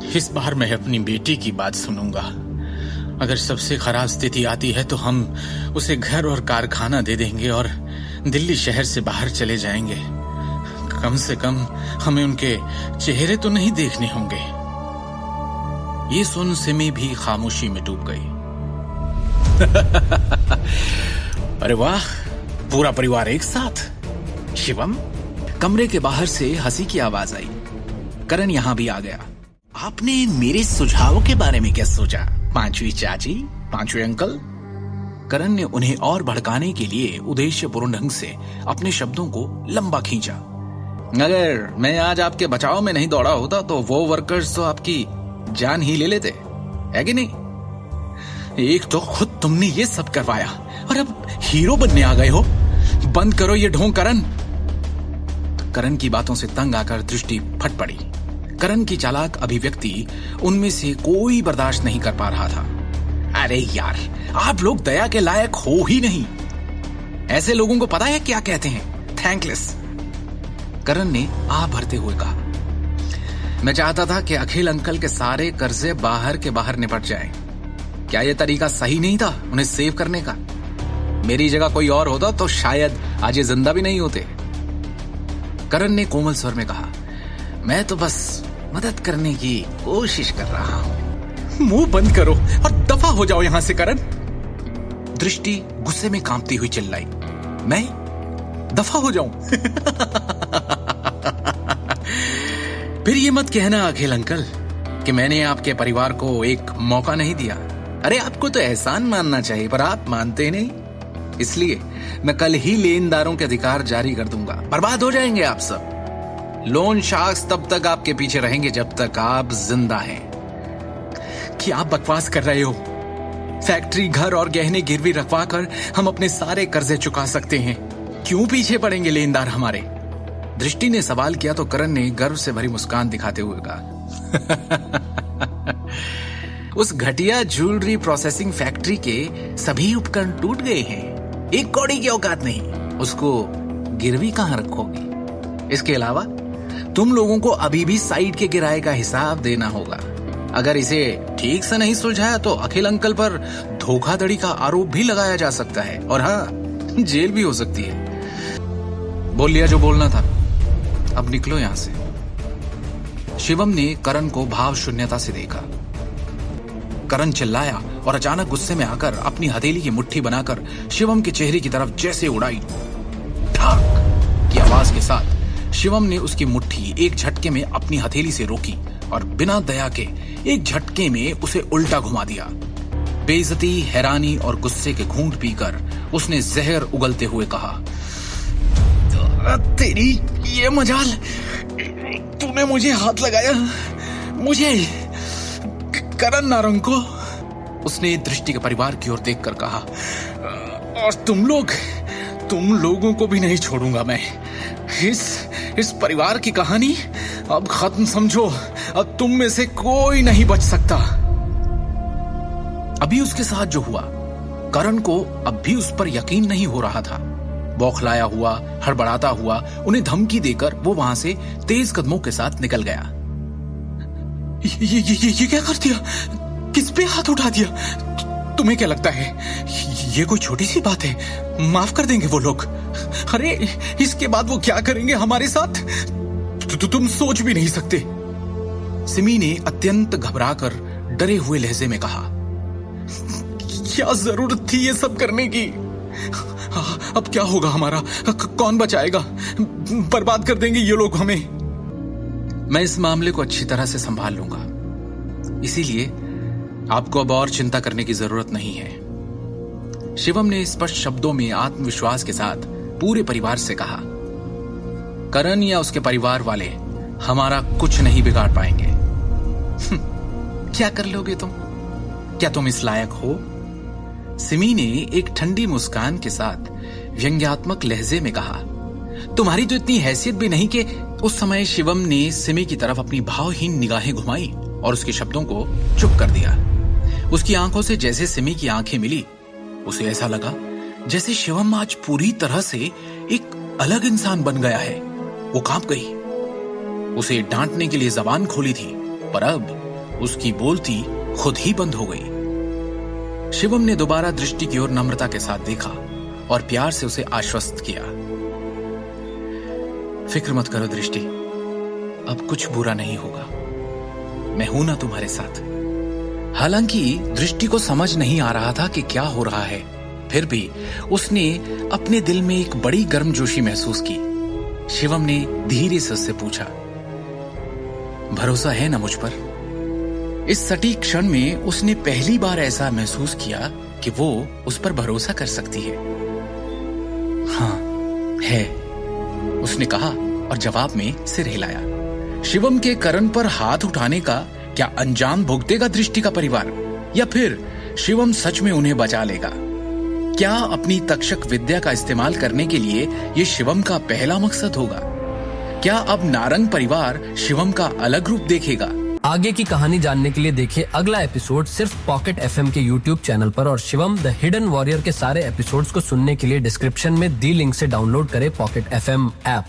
इस बार मैं अपनी बेटी की बात सुनूंगा। अगर सबसे खराब स्थिति आती है तो हम उसे घर और कारखाना दे देंगे और दिल्ली शहर से बाहर चले जाएंगे। कम से कम हमें उनके चेहरे तो नहीं देखने होंगे। ये सुन सिमी भी खामोशी में डूब गई। अरे वाह, पूरा परिवार एक साथ। शिवम, कमरे के बाहर से हंसी की आवाज आई। करण यहां भी आ गया। आपने मेरे सुझावों के बारे में क्या सोचा, पांचवी चाची, पांचवे अंकल? करण ने उन्हें और भड़काने के लिए उद्देश्यपूर्ण ढंग से अपने शब्दों को लंबा खींचा। अगर मैं आज आपके बचाव में नहीं दौड़ा होता तो वो वर्कर्स तो आपकी जान ही ले लेते, है कि नहीं? एक तो खुद तुमने ये सब करवाया और अब हीरो बनने आ गए हो। बंद करो ये ढोंग करण। करण की बातों से तंग आकर दृष्टि फट पड़ी। करण की चालाक अभिव्यक्ति उनमें से कोई बर्दाश्त नहीं कर पा रहा था। अरे यार, आप लोग दया के लायक हो ही नहीं। ऐसे लोगों को पता है क्या कहते हैं? थैंकलेस। करण ने आ भरते हुए कहा, मैं चाहता था कि अखिल अंकल के सारे कर्जे बाहर के बाहर निपट जाएं। क्या यह तरीका सही नहीं था उन्हें सेव करने का? मेरी जगह कोई और होता तो शायद आज ये जिंदा भी नहीं होते। करण ने कोमल स्वर में कहा, मैं तो बस मदद करने की कोशिश कर रहा हूं। मुंह बंद करो और दफा हो जाओ यहां से करण। दृष्टि गुस्से में कांपती हुई चिल्लाई, मैं दफा हो जाऊं? फिर ये मत कहना अखिल अंकल कि मैंने आपके परिवार को एक मौका नहीं दिया। अरे आपको तो एहसान मानना चाहिए, पर आप मानते नहीं। इसलिए मैं कल ही लेनदारों के अधिकार जारी कर दूंगा। बर्बाद हो जाएंगे आप सब। लोन शार्क्स तब तक आपके पीछे रहेंगे जब तक आप जिंदा हैं। क्या आप बकवास कर रहे हो? फैक्ट्री, घर और गहने गिरवी रखवा कर हम अपने सारे कर्जे चुका सकते हैं। क्यों पीछे पड़ेंगे लेनदार हमारे? दृष्टि ने सवाल किया तो करण ने गर्व से भरी मुस्कान दिखाते हुए कहा, उस घटिया ज्वेलरी प्रोसेसिंग फैक्ट्री के सभी उपकरण टूट गए हैं। एक कौड़ी की औकात नहीं, उसको गिरवी कहां रखोगे? इसके अलावा तुम लोगों को अभी भी साइट के किराए का हिसाब देना होगा। अगर इसे ठीक से नहीं सुलझाया तो अखिल अंकल पर धोखाधड़ी का आरोप भी लगाया जा सकता है और हाँ, जेल भी हो सकती है। बोल लिया जो बोलना था, अब निकलो यहां से। शिवम ने करण को भाव शून्यता से देखा। करण चिल्लाया और अचानक गुस्से में आकर अपनी हथेली की मुट्ठी बनाकर शिवम के चेहरे की तरफ जैसे उड़ाई। ठाक की आवाज के साथ शिवम ने उसकी मुट्ठी एक झटके में अपनी हथेली से रोकी और बिना दया के एक झटके में उसे उल्टा घुमा दिया। बेइज्जती, हैरानी और गुस्से के घूंट पीकर उसने जहर उगलते हुए कहा, तेरी ये मजाल, तूने मुझे हाथ लगाया, मुझे, करण नारंग को। उसने दृष्टि के परिवार की ओर देखकर कहा, और तुम लोगों को भी नहीं छोड़ूंगा मैं। इस परिवार की कहानी अब खत्म समझो। अब तुम में से कोई नहीं बच सकता। अभी उसके साथ जो हुआ, करण को अब भी उस पर यकीन नहीं हो रहा था। बौखलाया हुआ, हड़बड़ाता हुआ उन्हें धमकी देकर वो वहां से तेज कदमों के साथ निकल गया। ये क्या कर दिया? किस पे हाथ उठा दिया? तुम्हें क्या लगता है ये कोई छोटी सी बात है? माफ कर देंगे वो लोग। अरे इसके बाद वो क्या करेंगे हमारे साथ, तुम सोच भी नहीं सकते। सिमी ने अत्यंत घबराकर डरे हुए लहजे में कहा, क्या जरूरत थी ये सब करने की? अब क्या होगा हमारा? कौन बचाएगा? बर्बाद कर देंगे ये लोग हमें। मैं इस मामले को अच्छी तरह से संभाल लूंगा, इसीलिए आपको अब और चिंता करने की जरूरत नहीं है। शिवम ने स्पष्ट शब्दों में आत्मविश्वास के साथ पूरे परिवार से कहा, करण या उसके परिवार वाले हमारा कुछ नहीं बिगाड़ पाएंगे। क्या कर लोगे तुम? क्या तुम इस लायक हो? सिमी ने एक ठंडी मुस्कान के साथ व्यंग्यात्मक लहजे में कहा, तुम्हारी तो इतनी हैसियत भी नहीं कि। उस समय शिवम ने सिमी की तरफ अपनी भावहीन निगाहें घुमाई और उसके शब्दों को चुप कर दिया। उसकी आंखों से जैसे सिमी की आंखें मिली, उसे ऐसा लगा जैसे शिवम आज पूरी तरह से एक अलग इंसान बन गया है। वो कांप गई। उसे डांटने के लिए जबान खोली थी, पर अब उसकी बोलती खुद ही बंद हो गई। शिवम ने दोबारा दृष्टि की ओर नम्रता के साथ देखा और प्यार से उसे आश्वस्त किया। फिक्र मत करो दृष्टि, अब कुछ बुरा नहीं होगा, मैं हूं ना तुम्हारे साथ। हालांकि दृष्टि को समझ नहीं आ रहा था कि क्या हो रहा है, फिर भी उसने अपने दिल में एक बड़ी गर्मजोशी महसूस की। शिवम ने धीरे से उससे पूछा, भरोसा है ना मुझ पर? इस सटीक क्षण में उसने पहली बार ऐसा महसूस किया कि वो उस पर भरोसा कर सकती है। हाँ है, उसने कहा और जवाब में सिर हिलाया। शिवम के करण पर हाथ उठाने का क्या अंजाम भुगतेगा दृष्टि का परिवार, या फिर शिवम सच में उन्हें बचा लेगा? क्या अपनी तक्षक विद्या का इस्तेमाल करने के लिए ये शिवम का पहला मकसद होगा? क्या अब नारंग परिवार शिवम का अलग रूप देखेगा? आगे की कहानी जानने के लिए देखिए अगला एपिसोड सिर्फ पॉकेट एफएम के यूट्यूब चैनल पर, और शिवम द हिडन वॉरियर के सारे एपिसोड्स को सुनने के लिए डिस्क्रिप्शन में दी लिंक से डाउनलोड करें पॉकेट एफएम ऐप।